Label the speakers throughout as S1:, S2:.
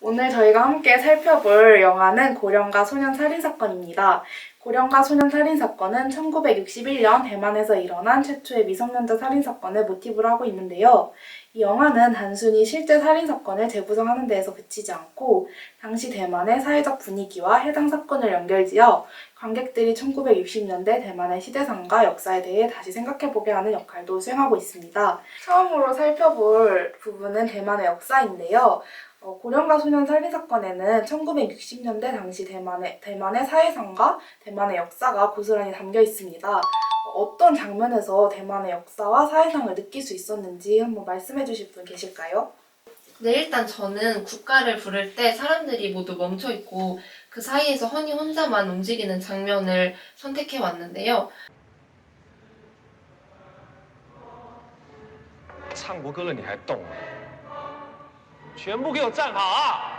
S1: 오늘 저희가 함께 살펴볼 영화는 고령가 소년 살인사건입니다. 고령가 소년 살인사건은 1961년 대만에서 일어난 최초의 미성년자 살인사건을 모티브로 하고 있는데요. 이 영화는 단순히 실제 살인사건을 재구성하는 데에서 그치지 않고 당시 대만의 사회적 분위기와 해당 사건을 연결지어 관객들이 1960년대 대만의 시대상과 역사에 대해 다시 생각해보게 하는 역할도 수행하고 있습니다. 처음으로 살펴볼 부분은 대만의 역사인데요. 고령가 소년 살인사건에는 1960년대 당시 대만의 사회상과 대만의 역사가 고스란히 담겨 있습니다. 어떤 장면에서 대만의 역사와 사회상을 느낄 수 있었는지 한번 말씀해 주실 분 계실까요?
S2: 네, 일단 저는 국가를 부를 때 사람들이 모두 멈춰있고 그 사이에서 허니 혼자만 움직이는 장면을 선택해 왔는데요.
S3: 唱国歌了你还动啊？全部给我站好啊！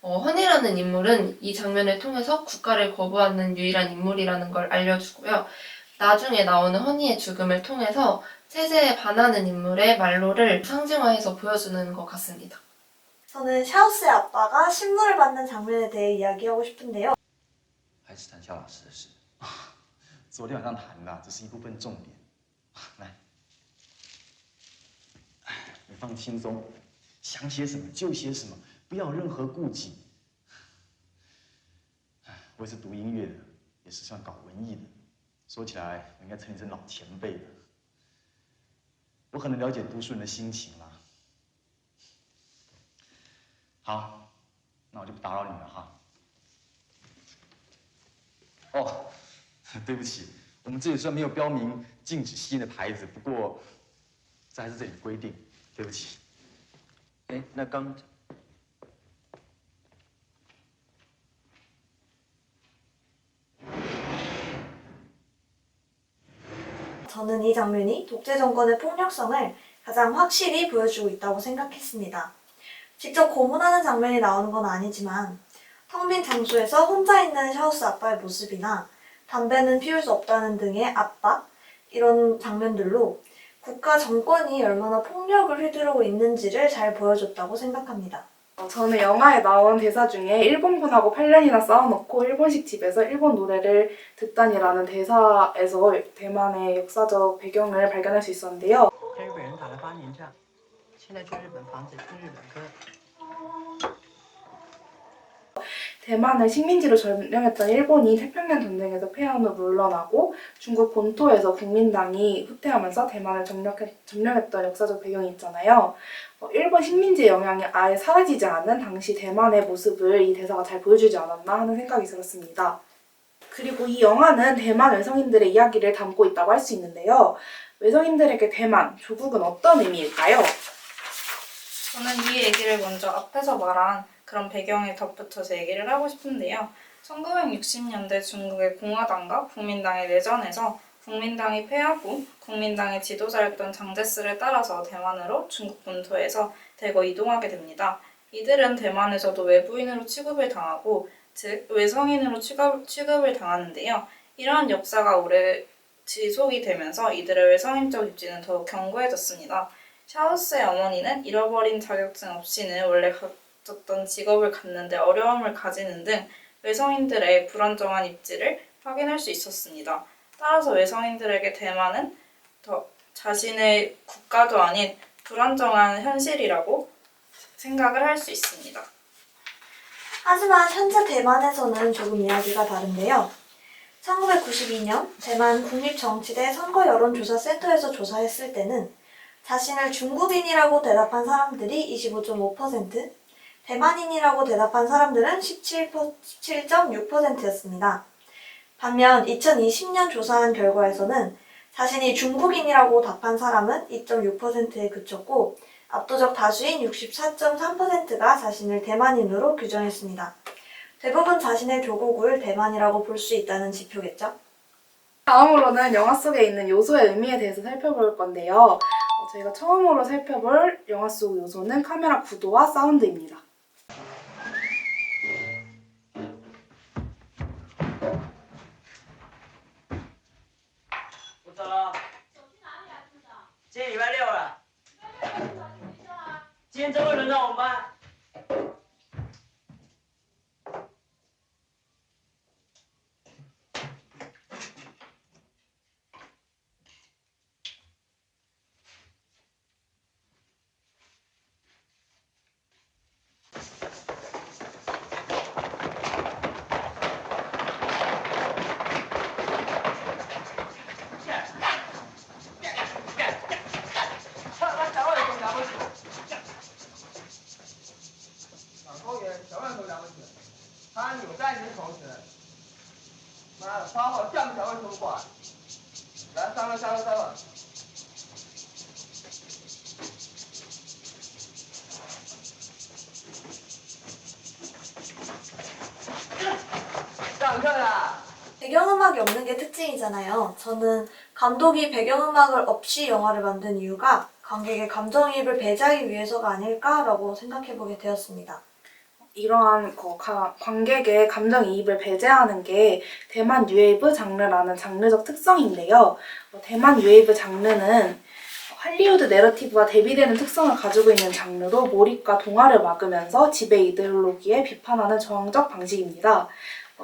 S2: 허니라는 인물은 이 장면을 통해서 국가를 거부하는 유일한 인물이라는 걸 알려주고요. 나중에 나오는 허니의 죽음을 통해서 체제에 반하는 인물의 말로를 상징화해서 보여주는 것 같습니다.
S4: 저는 샤오스의 아빠가 신문을 받는 장면에 대해 이야기하고 싶은데요.
S5: 还是谈肖老师的事。昨天晚上谈的，只是一部分重点。来，你放轻松，想写什么就写什么，不要有任何顾忌。我也是读音乐的，也是算搞文艺的。说起来，我应该称你是老前辈了。我很能了解读书人的心情啦。好，那我就不打扰你了哈。哦，对不起，我们这里虽然没有标明禁止吸烟的牌子，不过这还是这里的规定，对不起。哎，那刚。
S4: 저는 이 장면이 독재 정권의 폭력성을 가장 확실히 보여주고 있다고 생각했습니다. 직접 고문하는 장면이 나오는 건 아니지만 텅 빈 장소에서 혼자 있는 샤오스 아빠의 모습이나 담배는 피울 수 없다는 등의 압박, 이런 장면들로 국가 정권이 얼마나 폭력을 휘두르고 있는지를 잘 보여줬다고 생각합니다.
S1: 저는 영화에 나온 대사 중에 일본군하고 8년이나 싸워놓고 일본식 집에서 일본 노래를 듣다니라는 대사에서 대만의 역사적 배경을 발견할 수 있었는데요.
S6: 跟日本人打了8年仗，现在去日本房子听日本歌。
S1: 대만을 식민지로 점령했던 일본이 태평양 전쟁에서 패한 후 물러나고 중국 본토에서 국민당이 후퇴하면서 대만을 점령했던 역사적 배경이 있잖아요. 일본 식민지의 영향이 아예 사라지지 않은 당시 대만의 모습을 이 대사가 잘 보여주지 않았나 하는 생각이 들었습니다. 그리고 이 영화는 대만 외성인들의 이야기를 담고 있다고 할 수 있는데요. 외성인들에게 대만, 조국은 어떤 의미일까요?
S7: 저는 이 얘기를 먼저 앞에서 말한 그런 배경에 덧붙여서 얘기를 하고 싶은데요. 1960년대 중국의 공화당과 국민당의 내전에서 국민당이 패하고 국민당의 지도자였던 장제스를 따라서 대만으로 중국 본토에서 대거 이동하게 됩니다. 이들은 대만에서도 외부인으로 취급을 당하고 즉 외성인으로 취급을 당하는데요. 이러한 역사가 오래 지속이 되면서 이들의 외성인적 입지는 더욱 견고해졌습니다. 샤오스의 어머니는 잃어버린 자격증 없이는 원래 가졌던 직업을 갖는데 어려움을 가지는 등 외성인들의 불안정한 입지를 확인할 수 있었습니다. 따라서 외성인들에게 대만은 더 자신의 국가도 아닌 불안정한 현실이라고 생각을 할 수 있습니다.
S4: 하지만 현재 대만에서는 조금 이야기가 다른데요. 1992년 대만 국립정치대 선거여론조사센터에서 조사했을 때는 자신을 중국인이라고 대답한 사람들이 25.5%, 대만인이라고 대답한 사람들은 17.6%였습니다. 반면 2020년 조사한 결과에서는 자신이 중국인이라고 답한 사람은 2.6%에 그쳤고 압도적 다수인 64.3%가 자신을 대만인으로 규정했습니다. 대부분 자신의 교국을 대만이라고 볼 수 있다는 지표겠죠?
S1: 다음으로는 영화 속에 있는 요소의 의미에 대해서 살펴볼 건데요. 저희가 처음으로 살펴볼 영화 속 요소는 카메라 구도와 사운드입니다.
S6: 我走了。今天礼拜六了。今天真会轮到我们班。
S8: 他扭带你同学，妈的，花我这么小个球过来，来3个。上课啦！
S4: 배경음악이 없는 게 특징이잖아요. 저는 감독이 배경음악을 없이 영화를 만든 이유가 관객의 감정이입을 배제하기 위해서가 아닐까라고 생각해보게 되었습니다.
S1: 이러한 관객의 감정이입을 배제하는 게 대만 뉴웨이브 장르라는 장르적 특성인데요. 대만 뉴웨이브 장르는 할리우드 내러티브와 대비되는 특성을 가지고 있는 장르로 몰입과 동화를 막으면서 지배 이데올로기에 비판하는 저항적 방식입니다.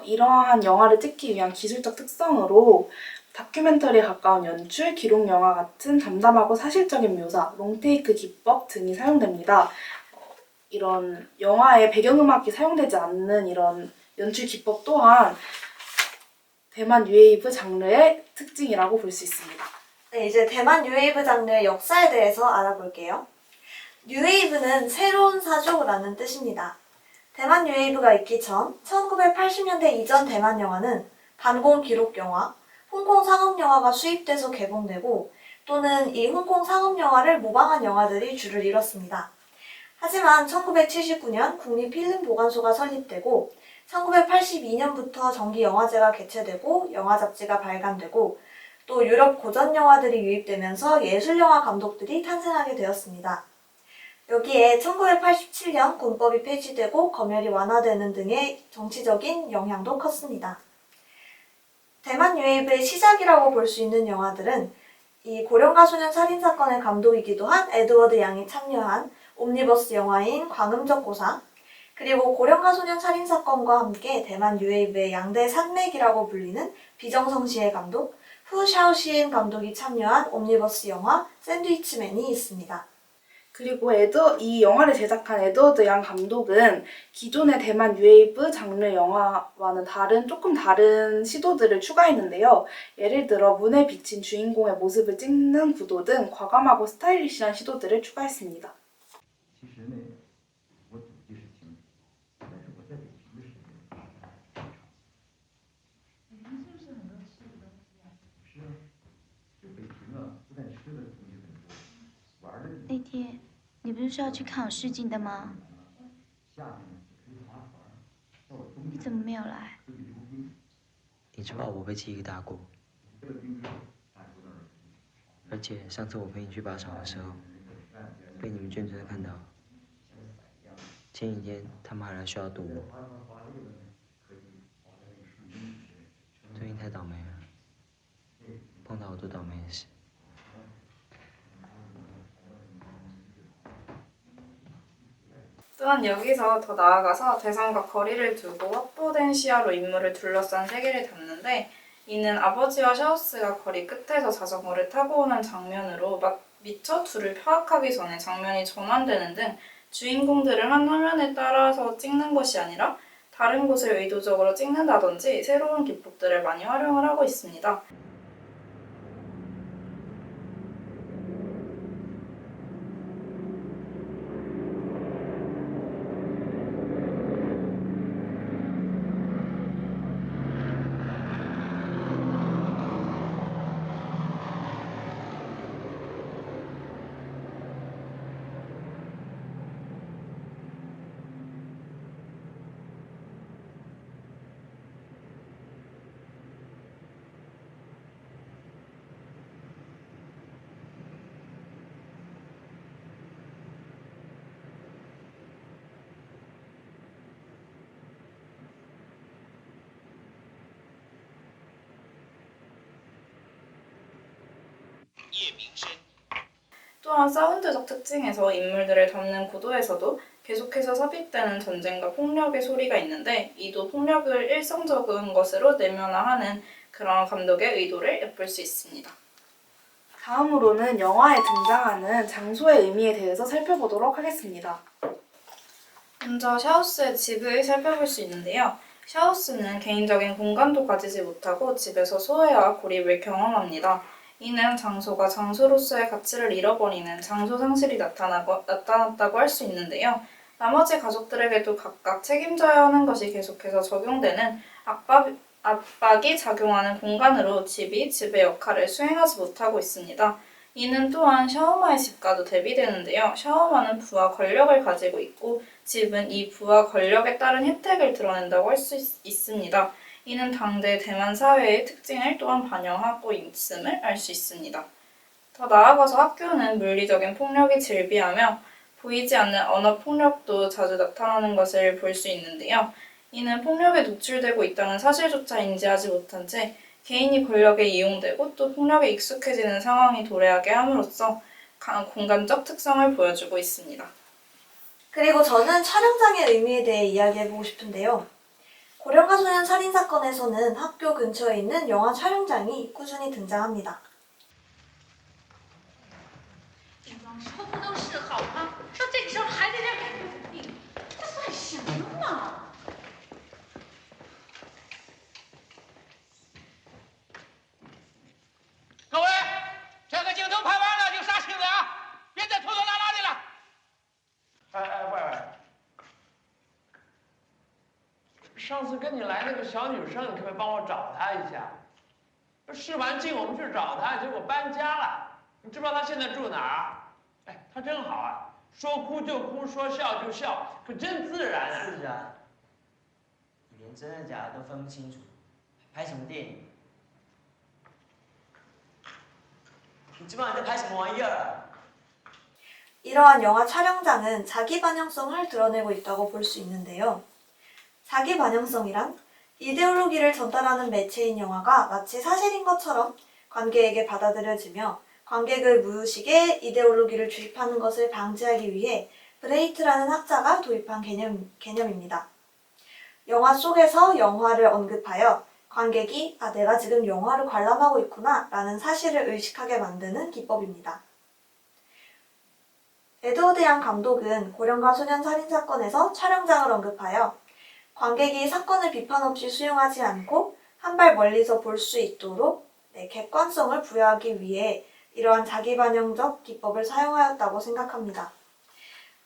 S1: 이러한 영화를 찍기 위한 기술적 특성으로 다큐멘터리에 가까운 연출, 기록 영화 같은 담담하고 사실적인 묘사, 롱테이크 기법 등이 사용됩니다. 이런 영화에 배경음악이 사용되지 않는 이런 연출 기법 또한 대만 뉴웨이브 장르의 특징이라고 볼 수 있습니다.
S4: 네, 이제 대만 뉴웨이브 장르의 역사에 대해서 알아볼게요. 뉴웨이브는 새로운 사조라는 뜻입니다. 대만 뉴웨이브가 있기 전 1980년대 이전 대만 영화는 반공 기록 영화, 홍콩 상업 영화가 수입돼서 개봉되고 또는 이 홍콩 상업 영화를 모방한 영화들이 주를 이뤘습니다. 하지만 1979년 국립필름보관소가 설립되고 1982년부터 정기영화제가 개최되고 영화잡지가 발간되고 또 유럽 고전 영화들이 유입되면서 예술영화 감독들이 탄생하게 되었습니다. 여기에 1987년 군법이 폐지되고 검열이 완화되는 등의 정치적인 영향도 컸습니다. 대만 뉴웨이브의 시작이라고 볼 수 있는 영화들은 이 고령가 소년 살인사건의 감독이기도 한 에드워드 양이 참여한 옴니버스 영화인 광음적 고사, 그리고 고령가 소년 살인사건과 함께 대만 뉴웨이브의 양대 산맥이라고 불리는 비정성시의 감독, 후 샤오시엔 감독이 참여한 옴니버스 영화 샌드위치맨이 있습니다.
S1: 그리고 이 영화를 제작한 에드워드 양 감독은 기존의 대만 뉴웨이브 장르 영화와는 조금 다른 시도들을 추가했는데요. 예를 들어 문에 비친 주인공의 모습을 찍는 구도 등 과감하고 스타일리시한 시도들을 추가했습니다.
S5: 其实呢，我祖籍是清楚，但是我在北京的时候，北京是不是很多吃的东西啊？是啊，就北平啊，不但吃的东西很多，玩的。
S9: 那天你不是要去看我试镜的吗？
S5: 夏天可以划船，到了冬天
S9: 你怎么没有来？
S5: 可以溜冰。
S10: 你知道我被记忆大过，而且上次我陪你去靶场的时候，被你们眷村看到。前几天他们还来学校堵我，最近太倒霉了，碰到好多倒霉的事。
S7: 또한 여기서 더 나아가서 대상과 거리를 두고 확보된 시야로 인물을 둘러싼 세계를 담는데 이는 아버지와 샤오스가 거리 끝에서 자전거를 타고 오는 장면으로 미처 둘을 파악하기 전에 장면이 전환되는 등 주인공들을 한 화면에 따라서 찍는 것이 아니라 다른 곳을 의도적으로 찍는다든지 새로운 기법들을 많이 활용을 하고 있습니다. 또한 사운드적 특징에서 인물들을 담는 구도에서도 계속해서 삽입되는 전쟁과 폭력의 소리가 있는데 이도 폭력을 일상적인 것으로 내면화하는 그런 감독의 의도를 엿볼 수 있습니다.
S1: 다음으로는 영화에 등장하는 장소의 의미에 대해서 살펴보도록 하겠습니다.
S7: 먼저 샤오스의 집을 살펴볼 수 있는데요. 샤오스는 개인적인 공간도 가지지 못하고 집에서 소외와 고립을 경험합니다. 이는 장소가 장소로서의 가치를 잃어버리는 장소 상실이 나타났다고 할 수 있는데요. 나머지 가족들에게도 각각 책임져야 하는 것이 계속해서 적용되는 압박이 작용하는 공간으로 집이 집의 역할을 수행하지 못하고 있습니다. 이는 또한 샤오마의 집과도 대비되는데요. 샤오마는 부와 권력을 가지고 있고 집은 이 부와 권력에 따른 혜택을 드러낸다고 할 수 있습니다. 이는 당대 대만 사회의 특징을 또한 반영하고 있음을 알 수 있습니다. 더 나아가서 학교는 물리적인 폭력이 즐비하며 보이지 않는 언어 폭력도 자주 나타나는 것을 볼 수 있는데요. 이는 폭력에 노출되고 있다는 사실조차 인지하지 못한 채 개인이 권력에 이용되고 또 폭력에 익숙해지는 상황이 도래하게 함으로써 강한 공간적 특성을 보여주고 있습니다.
S4: 그리고 저는 촬영장의 의미에 대해 이야기해보고 싶은데요. 고령가 소년 살인사건에서는 학교 근처에 있는 영화 촬영장이 꾸준히 등장합니다.
S8: 各位，这个镜头拍完了就杀青了啊！别再拖拖拉拉的了。喂，上次跟你来那个小女生，你可不可以帮我找她一下？试完镜我们去找她，结果搬家了。你知不知道她现在住哪儿？哎，她真好啊，说哭就哭，说笑就笑，可真自然啊。
S10: 是啊，你连真的假的都分不清楚，拍什么电影？ 你知不知道你在拍什么玩意儿？
S4: 이러한 영화 촬영장은 자기 반영성을 드러내고 있다고 볼 수 있는데요. 자기 반영성이란 이데올로기를 전달하는 매체인 영화가 마치 사실인 것처럼 관객에게 받아들여지며 관객을 무의식에 이데올로기를 주입하는 것을 방지하기 위해 브레이트라는 학자가 도입한 개념입니다. 영화 속에서 영화를 언급하여 관객이 내가 지금 영화를 관람하고 있구나 라는 사실을 의식하게 만드는 기법입니다. 에드워드 양 감독은 고령가 소년 살인사건에서 촬영장을 언급하여 관객이 사건을 비판 없이 수용하지 않고 한 발 멀리서 볼 수 있도록 객관성을 부여하기 위해 이러한 자기반영적 기법을 사용하였다고 생각합니다.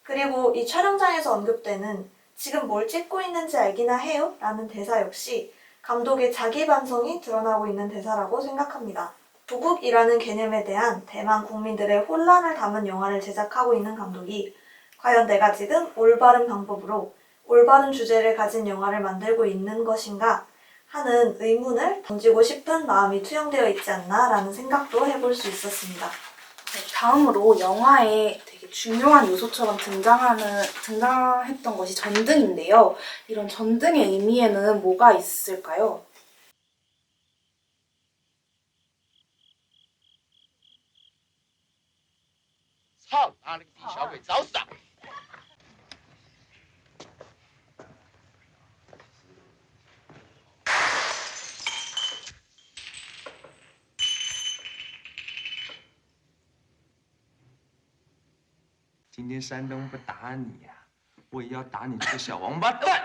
S4: 그리고 이 촬영장에서 언급되는 지금 뭘 찍고 있는지 알기나 해요? 라는 대사 역시 감독의 자기 반성이 드러나고 있는 대사라고 생각합니다. 도국이라는 개념에 대한 대만 국민들의 혼란을 담은 영화를 제작하고 있는 감독이 과연 내가 지금 올바른 방법으로 올바른 주제를 가진 영화를 만들고 있는 것인가 하는 의문을 던지고 싶은 마음이 투영되어 있지 않나 라는 생각도 해볼 수 있었습니다.
S1: 다음으로 영화에 되게 중요한 요소처럼 등장했던 것이 전등인데요. 이런 전등의 의미에는 뭐가 있을까요?
S8: 操他那个逼小鬼，找死啊！
S5: 今天山东不打你呀、我也要打你这个小王八蛋！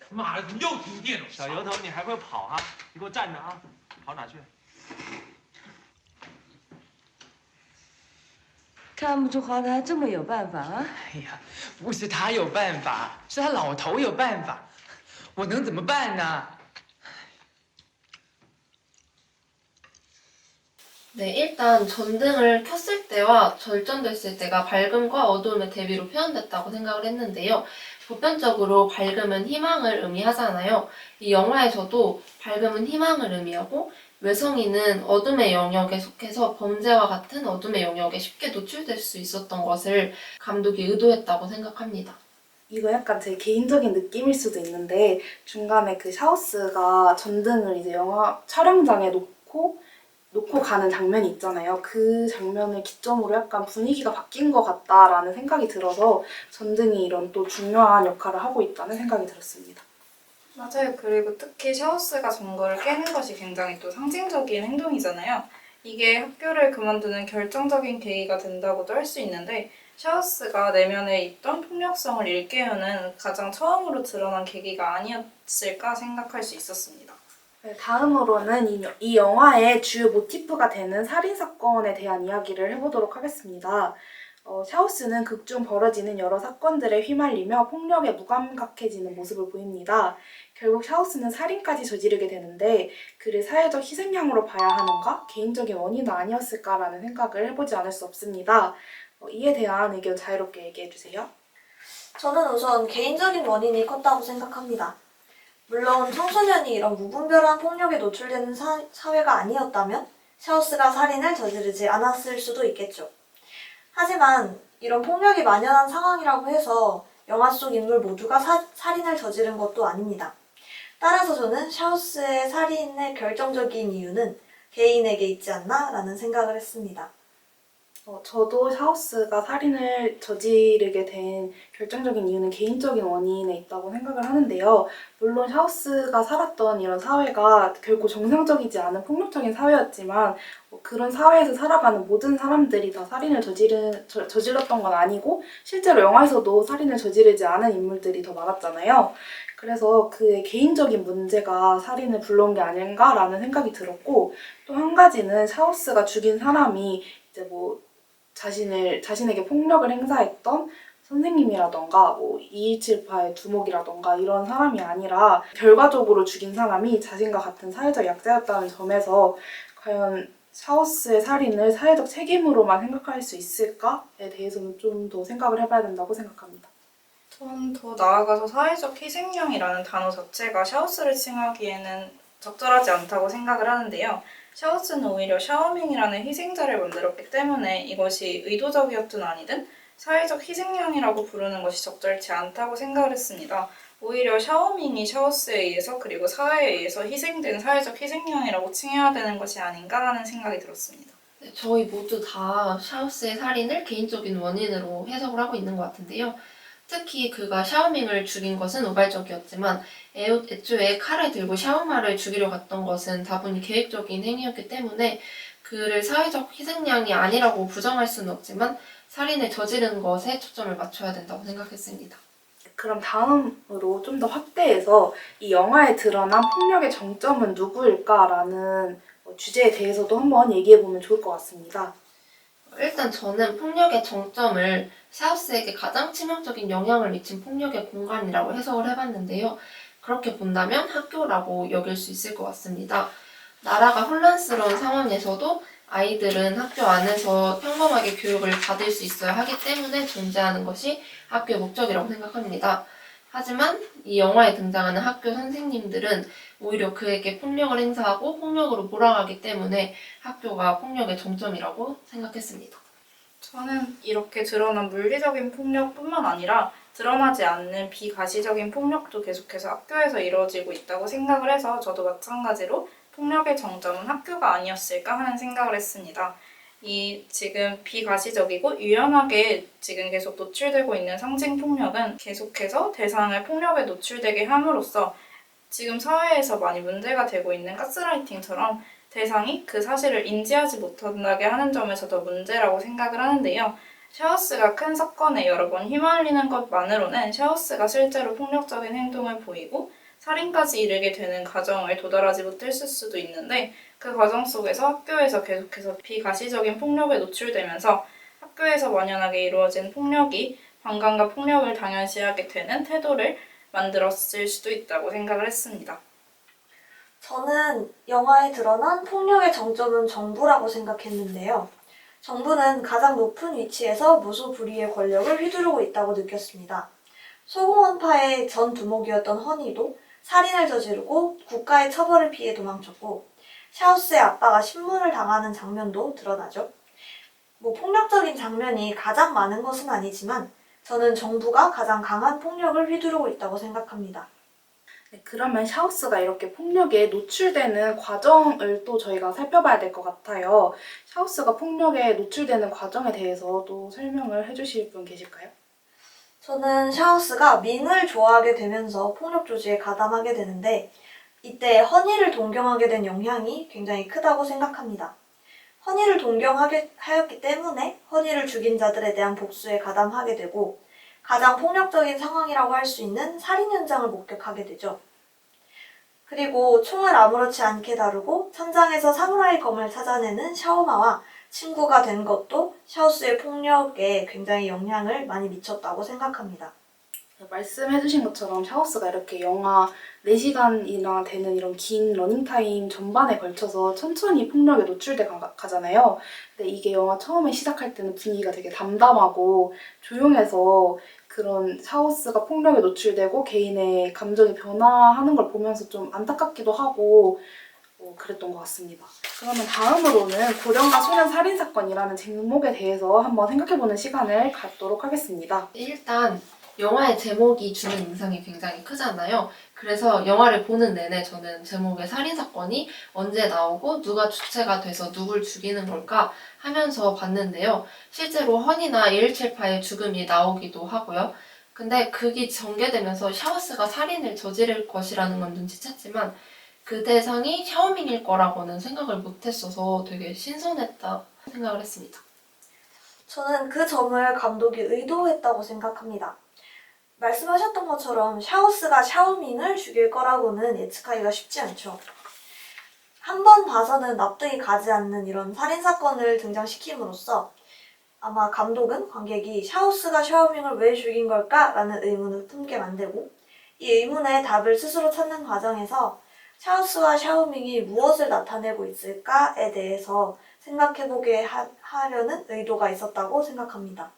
S8: 妈的，怎么又停电了？
S3: 小油头，你还会跑啊？你给我站着啊！跑哪去？
S6: 看不出华台这么有办法啊！
S11: 哎呀，不是他有办法，是他老头有办法，我能怎么办呢？
S2: 네, 일단 전등을 켰을 때와 절전됐을 때가 밝음과 어두움의 대비로 표현됐다고 생각을 했는데요. 보편적으로 밝음은 희망을 의미하잖아요. 이 영화에서도 밝음은 희망을 의미하고 외성이는 어둠의 영역에 속해서 범죄와 같은 어둠의 영역에 쉽게 노출될 수 있었던 것을 감독이 의도했다고 생각합니다.
S1: 이거 약간 제 개인적인 느낌일 수도 있는데 중간에 그 샤오스가 전등을 이제 영화 촬영장에 놓고 놓고 가는 장면이 있잖아요. 그 장면을 기점으로 약간 분위기가 바뀐 것 같다라는 생각이 들어서 전등이 이런 또 중요한 역할을 하고 있다는 생각이 들었습니다.
S7: 맞아요. 그리고 특히 샤오스가 전거를 깨는 것이 굉장히 또 상징적인 행동이잖아요. 이게 학교를 그만두는 결정적인 계기가 된다고도 할 수 있는데 샤오스가 내면에 있던 폭력성을 일깨우는 가장 처음으로 드러난 계기가 아니었을까 생각할 수 있었습니다.
S1: 네, 다음으로는 이 영화의 주요 모티프가 되는 살인사건에 대한 이야기를 해보도록 하겠습니다. 샤오스는 극 중 벌어지는 여러 사건들에 휘말리며 폭력에 무감각해지는 모습을 보입니다. 결국 샤오스는 살인까지 저지르게 되는데 그를 사회적 희생양으로 봐야 하는가? 개인적인 원인은 아니었을까라는 생각을 해보지 않을 수 없습니다. 이에 대한 의견 자유롭게 얘기해주세요.
S4: 저는 우선 개인적인 원인이 컸다고 생각합니다. 물론 청소년이 이런 무분별한 폭력에 노출되는 사회가 아니었다면 샤오스가 살인을 저지르지 않았을 수도 있겠죠. 하지만 이런 폭력이 만연한 상황이라고 해서 영화 속 인물 모두가 살인을 저지른 것도 아닙니다. 따라서 저는 샤오스의 살인의 결정적인 이유는 개인에게 있지 않나 라는 생각을 했습니다.
S1: 저도 샤오스가 살인을 저지르게 된 결정적인 이유는 개인적인 원인에 있다고 생각을 하는데요. 물론 샤오스가 살았던 이런 사회가 결코 정상적이지 않은 폭력적인 사회였지만 그런 사회에서 살아가는 모든 사람들이 다 살인을 저질렀던 건 아니고 실제로 영화에서도 살인을 저지르지 않은 인물들이 더 많았잖아요. 그래서 그의 개인적인 문제가 살인을 불러온 게 아닌가라는 생각이 들었고 또 한 가지는 샤오스가 죽인 사람이 이제 자신에게 폭력을 행사했던 선생님이라던가 2178의 두목이라던가 이런 사람이 아니라 결과적으로 죽인 사람이 자신과 같은 사회적 약자였다는 점에서 과연 샤오스의 살인을 사회적 책임으로만 생각할 수 있을까에 대해서는 좀 더 생각을 해봐야 된다고 생각합니다.
S7: 전 더 나아가서 사회적 희생양이라는 단어 자체가 샤오스를 칭하기에는 적절하지 않다고 생각을 하는데요. 샤오스는 오히려 샤오밍이라는 희생자를 만들었기 때문에 이것이 의도적이었든 아니든 사회적 희생양이라고 부르는 것이 적절치 않다고 생각을 했습니다. 오히려 샤오밍이 샤오스에 의해서 그리고 사회에 의해서 희생된 사회적 희생양이라고 칭해야 되는 것이 아닌가 하는 생각이 들었습니다.
S2: 네, 저희 모두 다 샤오스의 살인을 개인적인 원인으로 해석을 하고 있는 것 같은데요. 특히 그가 샤오밍을 죽인 것은 우발적이었지만 애초에 칼을 들고 샤오마를 죽이려 갔던 것은 다분히 계획적인 행위였기 때문에 그를 사회적 희생양이 아니라고 부정할 수는 없지만 살인을 저지른 것에 초점을 맞춰야 된다고 생각했습니다.
S1: 그럼 다음으로 좀 더 확대해서 이 영화에 드러난 폭력의 정점은 누구일까라는 주제에 대해서도 한번 얘기해보면 좋을 것 같습니다.
S2: 일단 저는 폭력의 정점을 샤오스에게 가장 치명적인 영향을 미친 폭력의 공간이라고 해석을 해봤는데요. 그렇게 본다면 학교라고 여길 수 있을 것 같습니다. 나라가 혼란스러운 상황에서도 아이들은 학교 안에서 평범하게 교육을 받을 수 있어야 하기 때문에 존재하는 것이 학교의 목적이라고 생각합니다. 하지만 이 영화에 등장하는 학교 선생님들은 오히려 그에게 폭력을 행사하고 폭력으로 몰아가기 때문에 학교가 폭력의 정점이라고 생각했습니다.
S7: 저는 이렇게 드러난 물리적인 폭력뿐만 아니라 드러나지 않는 비가시적인 폭력도 계속해서 학교에서 이루어지고 있다고 생각을 해서 저도 마찬가지로 폭력의 정점은 학교가 아니었을까 하는 생각을 했습니다. 이 지금 비가시적이고 유연하게 지금 계속 노출되고 있는 상징 폭력은 계속해서 대상을 폭력에 노출되게 함으로써 지금 사회에서 많이 문제가 되고 있는 가스라이팅처럼 대상이 그 사실을 인지하지 못하게 하는 점에서 더 문제라고 생각을 하는데요. 샤오스가 큰 사건에 여러 번 휘말리는 것만으로는 샤오스가 실제로 폭력적인 행동을 보이고 살인까지 이르게 되는 과정을 도달하지 못했을 수도 있는데 그 과정 속에서 학교에서 계속해서 비가시적인 폭력에 노출되면서 학교에서 만연하게 이루어진 폭력이 반감과 폭력을 당연시하게 되는 태도를 만들었을 수도 있다고 생각을 했습니다.
S4: 저는 영화에 드러난 폭력의 정점은 정부라고 생각했는데요. 정부는 가장 높은 위치에서 무소불위의 권력을 휘두르고 있다고 느꼈습니다. 소공원파의 전 두목이었던 허니도 살인을 저지르고 국가의 처벌을 피해 도망쳤고 샤오스의 아빠가 신문을 당하는 장면도 드러나죠. 폭력적인 장면이 가장 많은 것은 아니지만 저는 정부가 가장 강한 폭력을 휘두르고 있다고 생각합니다.
S1: 네, 그러면 샤오스가 이렇게 폭력에 노출되는 과정을 또 저희가 살펴봐야 될 것 같아요. 샤오스가 폭력에 노출되는 과정에 대해서도 설명을 해주실 분 계실까요?
S4: 저는 샤오스가 밍을 좋아하게 되면서 폭력 조지에 가담하게 되는데 이때 허니를 동경하게 된 영향이 굉장히 크다고 생각합니다. 허니를 동경하게 하였기 때문에 허니를 죽인 자들에 대한 복수에 가담하게 되고 가장 폭력적인 상황이라고 할 수 있는 살인 현장을 목격하게 되죠. 그리고 총을 아무렇지 않게 다루고 천장에서 사무라이 검을 찾아내는 샤오마와 친구가 된 것도 샤오스의 폭력에 굉장히 영향을 많이 미쳤다고 생각합니다.
S1: 말씀해주신 것처럼 샤오스가 이렇게 영화 4시간이나 되는 이런 긴 러닝타임 전반에 걸쳐서 천천히 폭력에 노출돼 가잖아요. 근데 이게 영화 처음에 시작할 때는 분위기가 되게 담담하고 조용해서 그런 샤오스가 폭력에 노출되고 개인의 감정이 변화하는 걸 보면서 좀 안타깝기도 하고 그랬던 것 같습니다. 그러면 다음으로는 고령가 소년 살인사건이라는 제목에 대해서 한번 생각해보는 시간을 갖도록 하겠습니다.
S2: 일단 영화의 제목이 주는 인상이 굉장히 크잖아요. 그래서 영화를 보는 내내 저는 제목의 살인사건이 언제 나오고 누가 주체가 돼서 누굴 죽이는 걸까 하면서 봤는데요. 실제로 허니나 2178의 죽음이 나오기도 하고요. 근데 그게 전개되면서 샤오스가 살인을 저지를 것이라는 건 눈치챘지만 그 대상이 샤오밍일 거라고는 생각을 못했어서 되게 신선했다 생각을 했습니다.
S4: 저는 그 점을 감독이 의도했다고 생각합니다. 말씀하셨던 것처럼 샤오스가 샤오밍을 죽일 거라고는 예측하기가 쉽지 않죠. 한 번 봐서는 납득이 가지 않는 이런 살인사건을 등장시킴으로써 아마 감독은 관객이 샤오스가 샤오밍을 왜 죽인 걸까? 라는 의문을 품게 만들고 이 의문의 답을 스스로 찾는 과정에서 샤오스와 샤오밍이 무엇을 나타내고 있을까에 대해서 생각해보게 하려는 의도가 있었다고 생각합니다.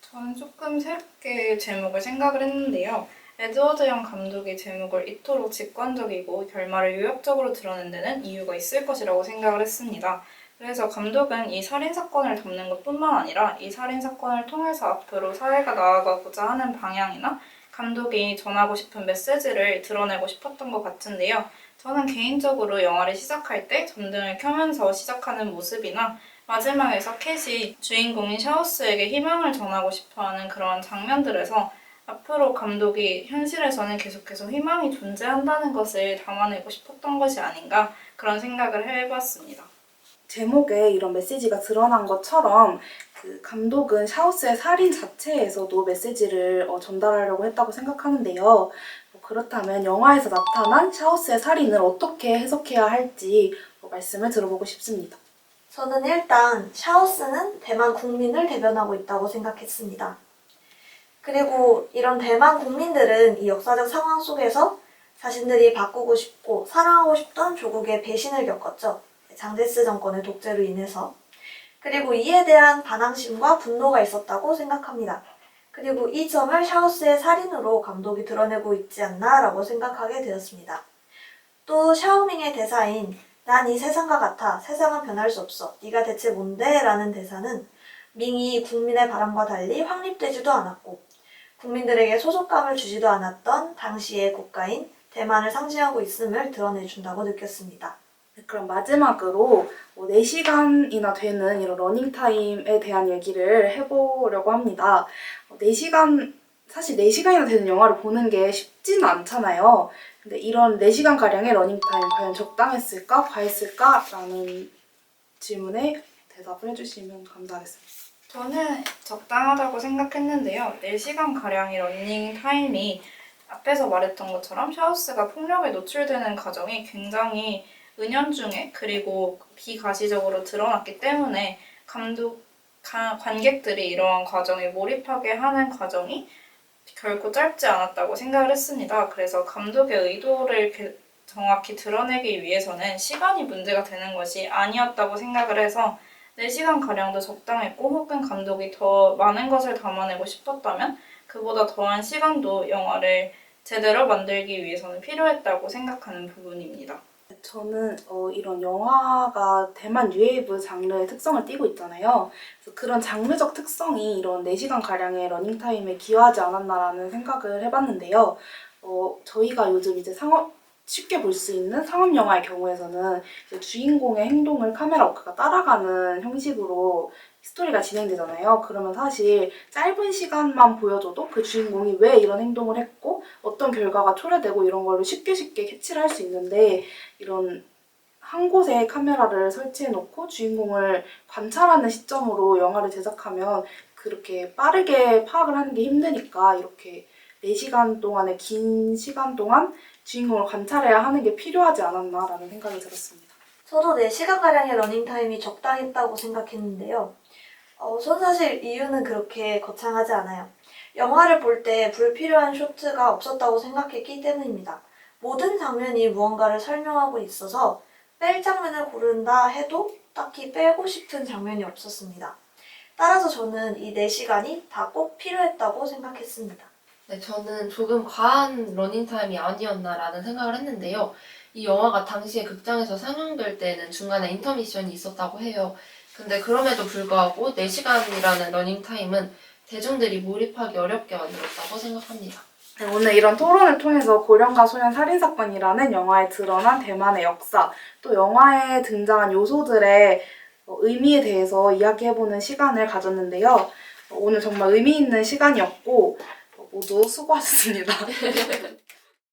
S7: 저는 조금 새롭게 제목을 생각을 했는데요. 에드워드 영 감독이 제목을 이토록 직관적이고 결말을 요약적으로 드러낸 데는 이유가 있을 것이라고 생각을 했습니다. 그래서 감독은 이 살인사건을 담는 것뿐만 아니라 이 살인사건을 통해서 앞으로 사회가 나아가고자 하는 방향이나 감독이 전하고 싶은 메시지를 드러내고 싶었던 것 같은데요. 저는 개인적으로 영화를 시작할 때 전등을 켜면서 시작하는 모습이나 마지막에서 캣이 주인공인 샤오스에게 희망을 전하고 싶어하는 그런 장면들에서 앞으로 감독이 현실에서는 계속해서 희망이 존재한다는 것을 담아내고 싶었던 것이 아닌가 그런 생각을 해봤습니다.
S1: 제목에 이런 메시지가 드러난 것처럼 그 감독은 샤오스의 살인 자체에서도 메시지를 전달하려고 했다고 생각하는데요. 그렇다면 영화에서 나타난 샤오스의 살인을 어떻게 해석해야 할지 말씀을 들어보고 싶습니다.
S4: 저는 일단 샤오스는 대만 국민을 대변하고 있다고 생각했습니다. 그리고 이런 대만 국민들은 이 역사적 상황 속에서 자신들이 바꾸고 싶고 사랑하고 싶던 조국의 배신을 겪었죠. 장제스 정권의 독재로 인해서. 그리고 이에 대한 반항심과 분노가 있었다고 생각합니다. 그리고 이 점을 샤오스의 살인으로 감독이 드러내고 있지 않나라고 생각하게 되었습니다. 또 샤오밍의 대사인 난 이 세상과 같아. 세상은 변할 수 없어. 네가 대체 뭔데? 라는 대사는 밍이 국민의 바람과 달리 확립되지도 않았고 국민들에게 소속감을 주지도 않았던 당시의 국가인 대만을 상징하고 있음을 드러내준다고 느꼈습니다.
S1: 네, 그럼 마지막으로 4시간이나 되는 이런 러닝타임에 대한 얘기를 해보려고 합니다. 4시간, 사실 4시간이나 되는 영화를 보는 게 쉽지는 않잖아요. 근데 이런 4시간가량의 러닝타임 과연 적당했을까? 과했을까? 라는 질문에 대답을 해주시면 감사하겠습니다.
S7: 저는 적당하다고 생각했는데요. 4시간가량의 러닝타임이 앞에서 말했던 것처럼 샤오스가 폭력에 노출되는 과정이 굉장히 은연중에 그리고 비가시적으로 드러났기 때문에 관객들이 이러한 과정에 몰입하게 하는 과정이 결코 짧지 않았다고 생각을 했습니다. 그래서 감독의 의도를 정확히 드러내기 위해서는 시간이 문제가 되는 것이 아니었다고 생각을 해서 4시간가량도 적당했고 혹은 감독이 더 많은 것을 담아내고 싶었다면 그보다 더한 시간도 영화를 제대로 만들기 위해서는 필요했다고 생각하는 부분입니다.
S1: 저는 이런 영화가 대만 뉴웨이브 장르의 특성을 띠고 있잖아요. 그래서 그런 장르적 특성이 이런 4시간가량의 러닝타임에 기여하지 않았나라는 생각을 해봤는데요. 저희가 요즘 이제 쉽게 볼 수 있는 상업 영화의 경우에서는 이제 주인공의 행동을 카메라 워크가 따라가는 형식으로 스토리가 진행되잖아요. 그러면 사실 짧은 시간만 보여줘도 그 주인공이 왜 이런 행동을 했고 어떤 결과가 초래되고 이런 거를 쉽게 캐치를 할 수 있는데, 이런 한 곳에 카메라를 설치해놓고 주인공을 관찰하는 시점으로 영화를 제작하면 그렇게 빠르게 파악을 하는 게 힘드니까 이렇게 4시간 동안의 긴 시간 동안 주인공을 관찰해야 하는 게 필요하지 않았나라는 생각이 들었습니다.
S4: 저도 4시간가량의 러닝타임이 적당했다고 생각했는데요. 전 사실 이유는 그렇게 거창하지 않아요. 영화를 볼 때 불필요한 쇼트가 없었다고 생각했기 때문입니다. 모든 장면이 무언가를 설명하고 있어서 뺄 장면을 고른다 해도 딱히 빼고 싶은 장면이 없었습니다. 따라서 저는 이 4시간이 다 꼭 필요했다고 생각했습니다.
S2: 네, 저는 조금 과한 러닝타임이 아니었나라는 생각을 했는데요. 이 영화가 당시에 극장에서 상영될 때는 중간에 인터미션이 있었다고 해요. 근데 그럼에도 불구하고 4시간이라는 러닝타임은 대중들이 몰입하기 어렵게 만들었다고 생각합니다.
S1: 네, 오늘 이런 토론을 통해서 고령가 소년 살인사건이라는 영화에 드러난 대만의 역사, 또 영화에 등장한 요소들의 의미에 대해서 이야기해보는 시간을 가졌는데요. 오늘 정말 의미 있는 시간이었고 모두 수고하셨습니다.